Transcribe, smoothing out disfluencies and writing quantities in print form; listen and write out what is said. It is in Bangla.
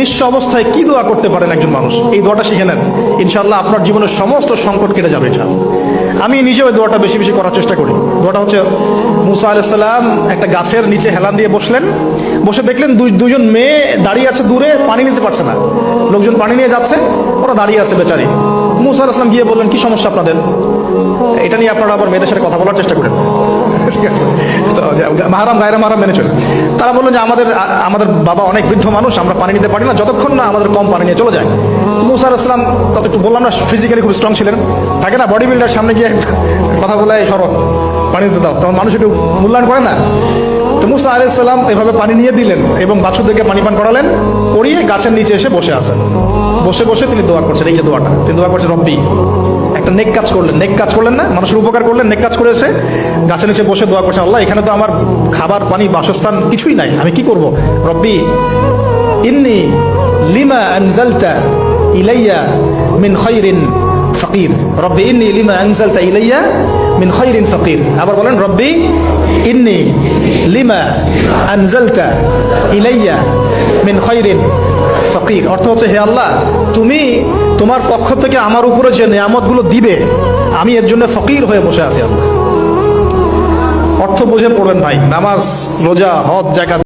নিঃস্ব অবস্থায় কি দোয়া করতে পারেন একজন মানুষ, এই দোয়াটা শিখে নেন, ইনশাআল্লাহ আপনার জীবনের সমস্ত সংকট কেটে যাবে। আমি নিজেও এই দোয়াটা বেশি বেশি করার চেষ্টা করি। দোয়াটা হচ্ছে, মুসা আলাইহিস সালাম একটা গাছের নিচে হেলান দিয়ে বসলেন, বসে দেখলেন দুজন মেয়ে দাঁড়িয়ে আছে দূরে, পানি নিতে পারছে না, লোকজন পানি নিয়ে যাচ্ছে, ওরা দাঁড়িয়ে আছে বেচারি। মুসা আলাইহিস সালাম গিয়ে বললেন, কি সমস্যা আপনাদের? এটা নিয়ে আপনারা আবার মেয়েদের সাথে কথা বলার চেষ্টা করেন, ঠিক আছে? তো মাহারাম গায়রা মাহারাম মেনে চলে। তারা বললেন যে আমাদের বাবা অনেক বৃদ্ধ মানুষ, আমরা পানি নিতে পারি না যতক্ষণ না আমাদের কম পানি নিয়ে চলে যায়। মুসা আলাইহিস সালাম তত একটু বললাম না, ফিজিক্যালি খুব স্ট্রং ছিলেন, থাকে না বডি বিল্ডার, সামনে গিয়ে কথা বলে সরো পানি দিতে দাও, তখন মানুষ একটু মূল্যায়ন করে না। তো মুসা আলাইহিস সালাম এভাবে পানি নিয়ে দিলেন এবং বাছুরদেরকে পানি পান করালেন, করিয়ে গাছের নিচে এসে বসে আছেন। বসে বসে তিনি দোয়া করছেন, এই যে দোয়াটা তিনি দোয়া করছেন, রব্বি, একটা নেক কাজ করলেন, নেক কাজ করলেন না, মানুষের উপকার করলেন, নেক কাজ করে এসে গাছের নিচে বসে দোয়া করছেন, আল্লাহ এখানে তো আমার খাবার পানি বাসস্থান কিছুই নাই, আমি কি করব? রব্বি ইন্নী লিমা আনজালতা ইলাইয়া মিন খায়রিন ফকির, রব্বি ইন্নী লিমা আনজালতা ইলাইয়া মিন খায়রিন ফকির। আবার বলেন, রব্বি ইন্নী লিমা আনজালতা ইলাইয়া মিন খায়রিন ফকির। অর্থ হচ্ছে, হে আল্লাহ, তুমি তোমার পক্ষ থেকে আমার উপরে যে নিয়ামতগুলো দিবে, আমি এর জন্য ফকির হয়ে বসে আছি। আল্লাহ অর্থ বুঝে পড়বেন ভাই, নামাজ রোজা হজ জাকাত